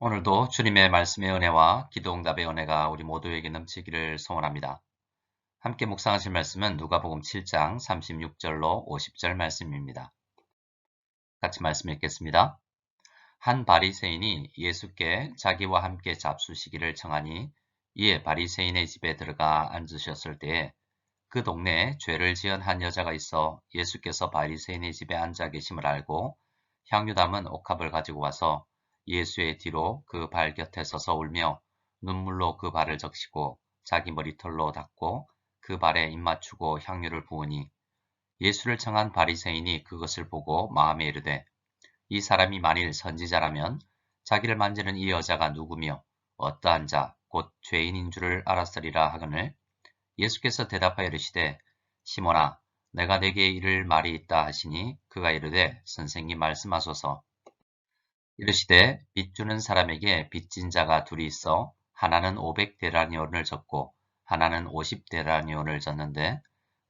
오늘도 주님의 말씀의 은혜와 기도응답의 은혜가 우리 모두에게 넘치기를 소원합니다. 함께 묵상하실 말씀은 누가복음 7장 36절로 50절 말씀입니다. 같이 말씀 읽겠습니다. 한 바리새인이 예수께 자기와 함께 잡수시기를 청하니 이에 바리새인의 집에 들어가 앉으셨을 때에 그 동네에 죄를 지은 한 여자가 있어 예수께서 바리새인의 집에 앉아 계심을 알고 향유 담은 옥합을 가지고 와서 예수의 뒤로 그 발 곁에 서서 울며 눈물로 그 발을 적시고 자기 머리털로 닦고 그 발에 입 맞추고 향유를 부으니 예수를 청한 바리새인이 그것을 보고 마음에 이르되 이 사람이 만일 선지자라면 자기를 만지는 이 여자가 누구며 어떠한 자 곧 죄인인 줄을 알았으리라 하거늘 예수께서 대답하여 이르시되 시몬아 내가 네게 이를 말이 있다 하시니 그가 이르되 선생님 말씀하소서. 이르시되 빚 주는 사람에게 빚진 자가 둘이 있어 하나는 500데나리온을 졌고 하나는 50데나리온을 졌는데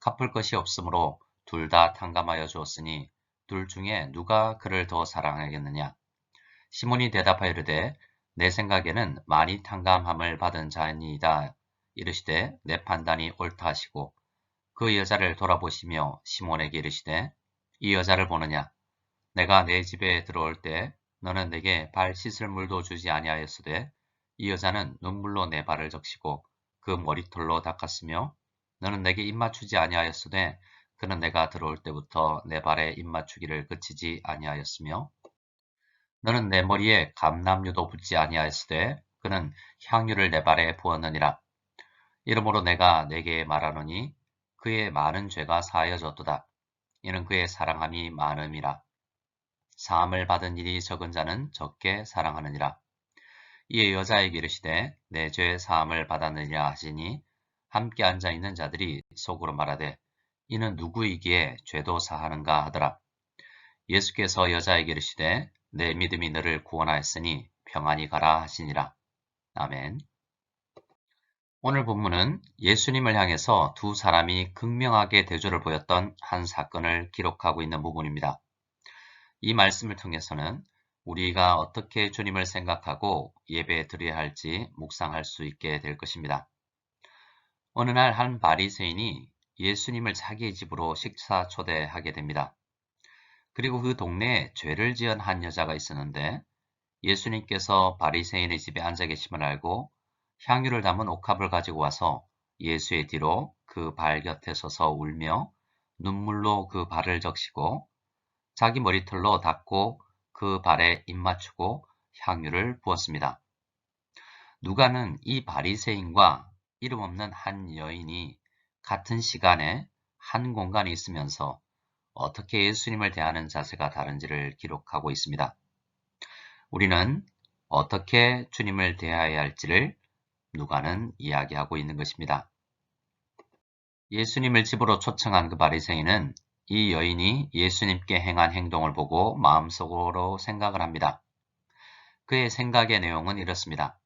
갚을 것이 없으므로 둘 다 탕감하여 주었으니 둘 중에 누가 그를 더 사랑하겠느냐. 시몬이 대답하여 이르되 내 생각에는 많이 탕감함을 받은 자니이다. 이르시되 내 판단이 옳다 하시고 그 여자를 돌아보시며 시몬에게 이르시되 이 여자를 보느냐. 내가 내 집에 들어올 때 너는 내게 발 씻을 물도 주지 아니하였으되 이 여자는 눈물로 내 발을 적시고 그 머리털로 닦았으며 너는 내게 입 맞추지 아니하였으되 그는 내가 들어올 때부터 내 발에 입 맞추기를 그치지 아니하였으며 너는 내 머리에 감람유도 붓지 아니하였으되 그는 향유를 내 발에 부었느니라. 이러므로 내가 네게 말하노니 그의 많은 죄가 사하여졌도다. 이는 그의 사랑함이 많음이라. 사함을 받은 일이 적은 자는 적게 사랑하느니라. 이에 여자에게 이르시되 내 죄 사함을 받았느니라 하시니 함께 앉아있는 자들이 속으로 말하되 이는 누구이기에 죄도 사하는가 하더라. 예수께서 여자에게 이르시되 내 믿음이 너를 구원하였으니 평안히 가라 하시니라. 아멘. 오늘 본문은 예수님을 향해서 두 사람이 극명하게 대조를 보였던 한 사건을 기록하고 있는 부분입니다. 이 말씀을 통해서는 우리가 어떻게 주님을 생각하고 예배 드려야 할지 묵상할 수 있게 될 것입니다. 어느 날 한 바리새인이 예수님을 자기의 집으로 식사 초대하게 됩니다. 그리고 그 동네에 죄를 지은 한 여자가 있었는데 예수님께서 바리새인의 집에 앉아 계심을 알고 향유를 담은 옥합을 가지고 와서 예수의 뒤로 그 발 곁에 서서 울며 눈물로 그 발을 적시고 자기 머리털로 닦고 그 발에 입 맞추고 향유를 부었습니다. 누가는 이 바리새인과 이름 없는 한 여인이 같은 시간에 한 공간에 있으면서 어떻게 예수님을 대하는 자세가 다른지를 기록하고 있습니다. 우리는 어떻게 주님을 대해야 할지를 누가는 이야기하고 있는 것입니다. 예수님을 집으로 초청한 그 바리새인은 이 여인이 예수님께 행한 행동을 보고 마음속으로 생각을 합니다. 그의 생각의 내용은 이렇습니다.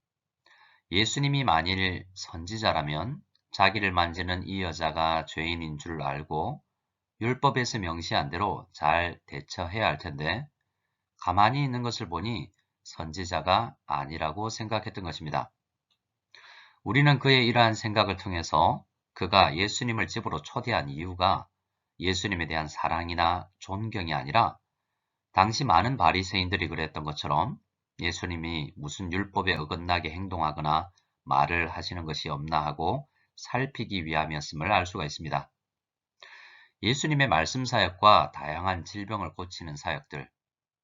예수님이 만일 선지자라면 자기를 만지는 이 여자가 죄인인 줄 알고 율법에서 명시한 대로 잘 대처해야 할 텐데 가만히 있는 것을 보니 선지자가 아니라고 생각했던 것입니다. 우리는 그의 이러한 생각을 통해서 그가 예수님을 집으로 초대한 이유가 예수님에 대한 사랑이나 존경이 아니라 당시 많은 바리새인들이 그랬던 것처럼 예수님이 무슨 율법에 어긋나게 행동하거나 말을 하시는 것이 없나 하고 살피기 위함이었음을 알 수가 있습니다. 예수님의 말씀 사역과 다양한 질병을 고치는 사역들,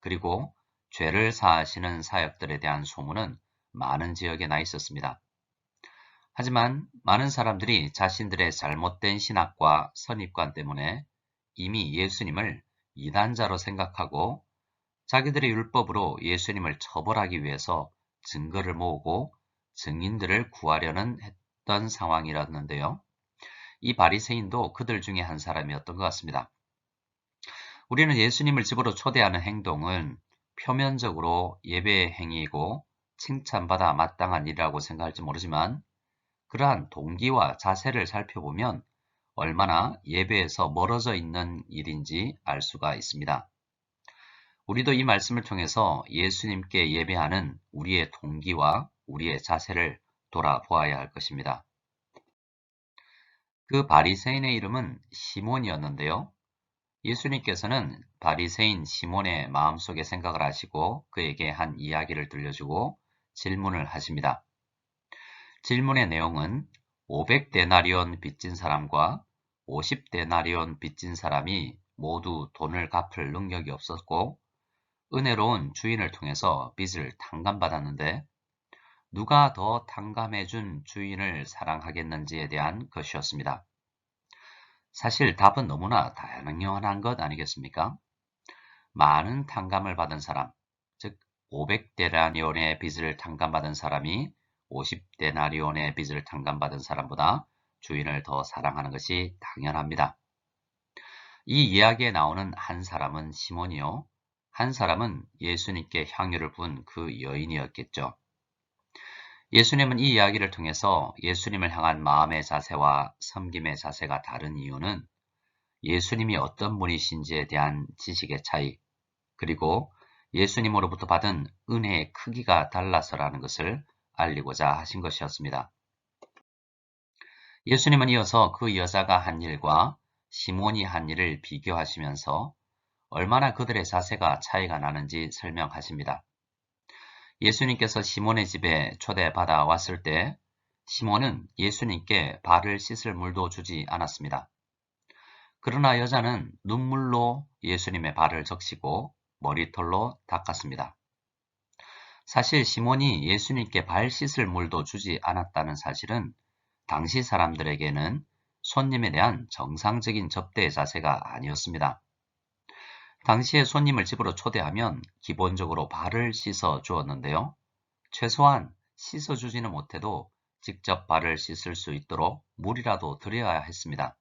그리고 죄를 사하시는 사역들에 대한 소문은 많은 지역에 나 있었습니다. 하지만 많은 사람들이 자신들의 잘못된 신학과 선입관 때문에 이미 예수님을 이단자로 생각하고 자기들의 율법으로 예수님을 처벌하기 위해서 증거를 모으고 증인들을 구하려는 했던 상황이었는데요. 이 바리새인도 그들 중에 한 사람이었던 것 같습니다. 우리는 예수님을 집으로 초대하는 행동은 표면적으로 예배의 행위이고 칭찬받아 마땅한 일이라고 생각할지 모르지만 그러한 동기와 자세를 살펴보면 얼마나 예배에서 멀어져 있는 일인지 알 수가 있습니다. 우리도 이 말씀을 통해서 예수님께 예배하는 우리의 동기와 우리의 자세를 돌아보아야 할 것입니다. 그 바리새인의 이름은 시몬이었는데요. 예수님께서는 바리새인 시몬의 마음속의 생각을 아시고 그에게 한 이야기를 들려주고 질문을 하십니다. 질문의 내용은 500데나리온 빚진 사람과 50데나리온 빚진 사람이 모두 돈을 갚을 능력이 없었고 은혜로운 주인을 통해서 빚을 탕감받았는데 누가 더 탕감해준 주인을 사랑하겠는지에 대한 것이었습니다. 사실 답은 너무나 당연한 것 아니겠습니까? 많은 탕감을 받은 사람, 즉 500데나리온의 빚을 탕감받은 사람이 50데나리온의 빚을 탕감받은 사람보다 주인을 더 사랑하는 것이 당연합니다. 이 이야기에 나오는 한 사람은 시몬이요. 한 사람은 예수님께 향유를 부은 그 여인이었겠죠. 예수님은 이 이야기를 통해서 예수님을 향한 마음의 자세와 섬김의 자세가 다른 이유는 예수님이 어떤 분이신지에 대한 지식의 차이, 그리고 예수님으로부터 받은 은혜의 크기가 달라서라는 것을 알리고자 하신 것이었습니다. 예수님은 이어서 그 여자가 한 일과 시몬이 한 일을 비교하시면서 얼마나 그들의 자세가 차이가 나는지 설명하십니다. 예수님께서 시몬의 집에 초대받아 왔을 때 시몬은 예수님께 발을 씻을 물도 주지 않았습니다. 그러나 여자는 눈물로 예수님의 발을 적시고 머리털로 닦았습니다. 사실 시몬이 예수님께 발 씻을 물도 주지 않았다는 사실은 당시 사람들에게는 손님에 대한 정상적인 접대의 자세가 아니었습니다. 당시에 손님을 집으로 초대하면 기본적으로 발을 씻어 주었는데요. 최소한 씻어주지는 못해도 직접 발을 씻을 수 있도록 물이라도 드려야 했습니다.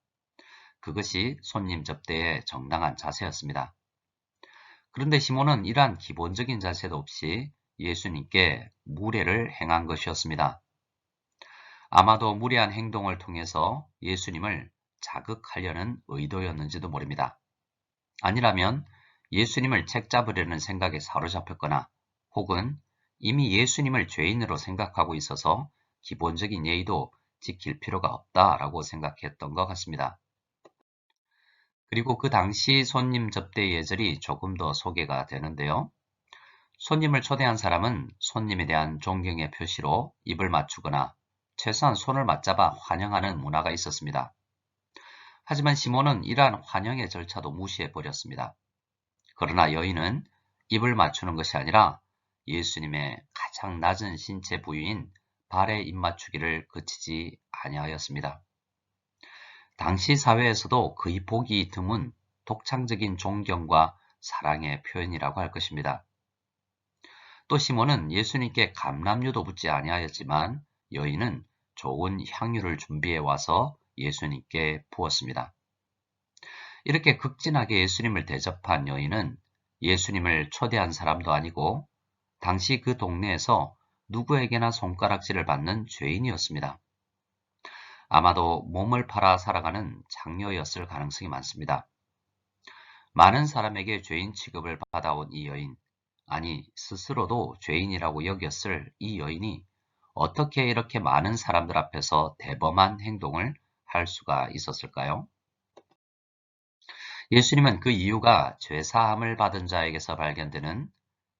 그것이 손님 접대의 정당한 자세였습니다. 그런데 시몬은 이러한 기본적인 자세도 없이 예수님께 무례를 행한 것이었습니다. 아마도 무례한 행동을 통해서 예수님을 자극하려는 의도였는지도 모릅니다. 아니라면 예수님을 책잡으려는 생각에 사로잡혔거나 혹은 이미 예수님을 죄인으로 생각하고 있어서 기본적인 예의도 지킬 필요가 없다라고 생각했던 것 같습니다. 그리고 그 당시 손님 접대 예절이 조금 더 소개가 되는데요. 손님을 초대한 사람은 손님에 대한 존경의 표시로 입을 맞추거나 최소한 손을 맞잡아 환영하는 문화가 있었습니다. 하지만 시몬은 이러한 환영의 절차도 무시해버렸습니다. 그러나 여인은 입을 맞추는 것이 아니라 예수님의 가장 낮은 신체 부위인 발에 입 맞추기를 그치지 아니하였습니다. 당시 사회에서도 거의 보기 드문 독창적인 존경과 사랑의 표현이라고 할 것입니다. 또 시몬은 예수님께 감람유도 붓지 아니하였지만 여인은 좋은 향유를 준비해 와서 예수님께 부었습니다. 이렇게 극진하게 예수님을 대접한 여인은 예수님을 초대한 사람도 아니고 당시 그 동네에서 누구에게나 손가락질을 받는 죄인이었습니다. 아마도 몸을 팔아 살아가는 장녀였을 가능성이 많습니다. 많은 사람에게 죄인 취급을 받아온 이 여인, 아니 스스로도 죄인이라고 여겼을 이 여인이 어떻게 이렇게 많은 사람들 앞에서 대범한 행동을 할 수가 있었을까요? 예수님은 그 이유가 죄사함을 받은 자에게서 발견되는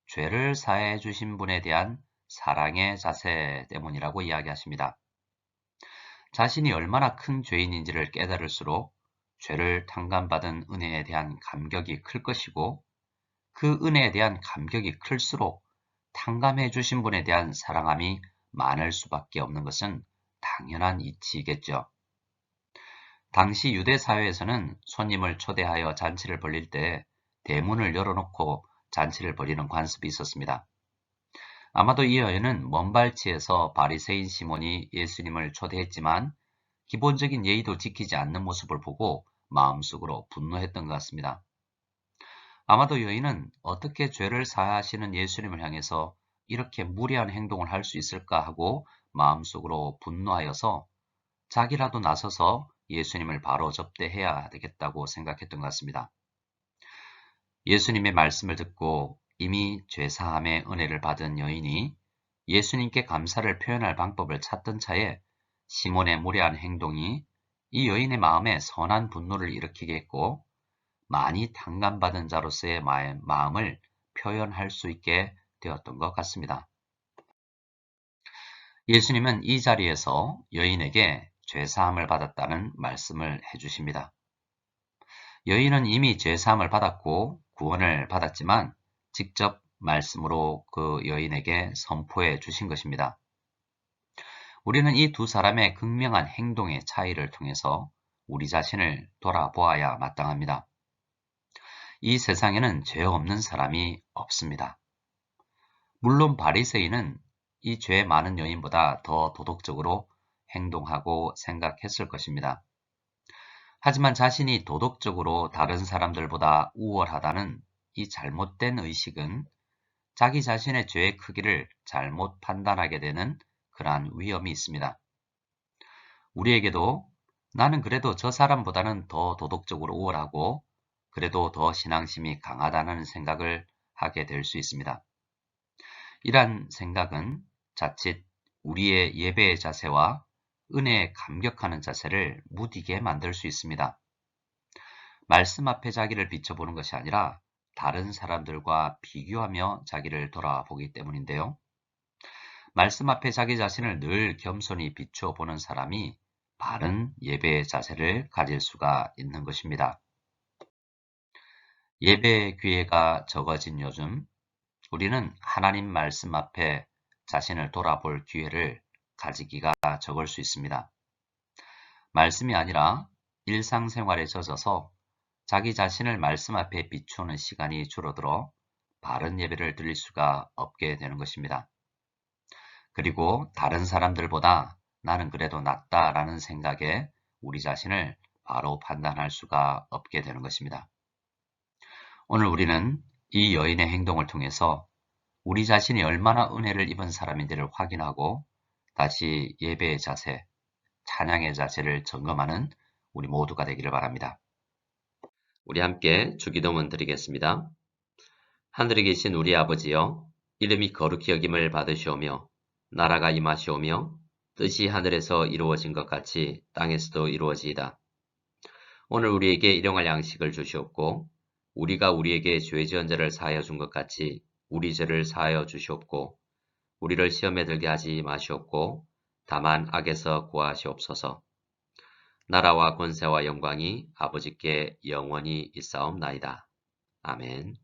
죄를 사해 주신 분에 대한 사랑의 자세 때문이라고 이야기하십니다. 자신이 얼마나 큰 죄인인지를 깨달을수록 죄를 탕감받은 은혜에 대한 감격이 클 것이고 그 은혜에 대한 감격이 클수록 탕감해 주신 분에 대한 사랑함이 많을 수밖에 없는 것은 당연한 이치이겠죠. 당시 유대 사회에서는 손님을 초대하여 잔치를 벌릴 때 대문을 열어놓고 잔치를 벌이는 관습이 있었습니다. 아마도 이 여인은 먼 발치에서 바리새인 시몬이 예수님을 초대했지만 기본적인 예의도 지키지 않는 모습을 보고 마음속으로 분노했던 것 같습니다. 아마도 여인은 어떻게 죄를 사하시는 예수님을 향해서 이렇게 무례한 행동을 할 수 있을까 하고 마음속으로 분노하여서 자기라도 나서서 예수님을 바로 접대해야 되겠다고 생각했던 것 같습니다. 예수님의 말씀을 듣고 이미 죄사함의 은혜를 받은 여인이 예수님께 감사를 표현할 방법을 찾던 차에 시몬의 무례한 행동이 이 여인의 마음에 선한 분노를 일으키게 했고 많이 탕감받은 자로서의 마음을 표현할 수 있게 되었던 것 같습니다. 예수님은 이 자리에서 여인에게 죄사함을 받았다는 말씀을 해주십니다. 여인은 이미 죄사함을 받았고 구원을 받았지만 직접 말씀으로 그 여인에게 선포해 주신 것입니다. 우리는 이 두 사람의 극명한 행동의 차이를 통해서 우리 자신을 돌아보아야 마땅합니다. 이 세상에는 죄 없는 사람이 없습니다. 물론 바리새인은 이 죄 많은 여인보다 더 도덕적으로 행동하고 생각했을 것입니다. 하지만 자신이 도덕적으로 다른 사람들보다 우월하다는 이 잘못된 의식은 자기 자신의 죄의 크기를 잘못 판단하게 되는 그러한 위험이 있습니다. 우리에게도 나는 그래도 저 사람보다는 더 도덕적으로 우월하고 그래도 더 신앙심이 강하다는 생각을 하게 될 수 있습니다. 이러한 생각은 자칫 우리의 예배의 자세와 은혜에 감격하는 자세를 무디게 만들 수 있습니다. 말씀 앞에 자기를 비춰보는 것이 아니라 다른 사람들과 비교하며 자기를 돌아보기 때문인데요. 말씀 앞에 자기 자신을 늘 겸손히 비춰보는 사람이 바른 예배의 자세를 가질 수가 있는 것입니다. 예배의 기회가 적어진 요즘 우리는 하나님 말씀 앞에 자신을 돌아볼 기회를 가지기가 적을 수 있습니다. 말씀이 아니라 일상생활에 젖어서 자기 자신을 말씀 앞에 비추는 시간이 줄어들어 바른 예배를 드릴 수가 없게 되는 것입니다. 그리고 다른 사람들보다 나는 그래도 낫다라는 생각에 우리 자신을 바로 판단할 수가 없게 되는 것입니다. 오늘 우리는 이 여인의 행동을 통해서 우리 자신이 얼마나 은혜를 입은 사람인지를 확인하고 다시 예배의 자세, 찬양의 자세를 점검하는 우리 모두가 되기를 바랍니다. 우리 함께 주기도문 드리겠습니다. 하늘에 계신 우리 아버지여, 이름이 거룩히 여김을 받으시오며 나라가 임하시오며 뜻이 하늘에서 이루어진 것 같이 땅에서도 이루어지이다. 오늘 우리에게 일용할 양식을 주시옵고 우리가 우리에게 죄 지은 자를 사하여 준 것 같이 우리 죄를 사하여 주시옵고 우리를 시험에 들게 하지 마시옵고 다만 악에서 구하시옵소서. 나라와 권세와 영광이 아버지께 영원히 있사옵나이다. 아멘.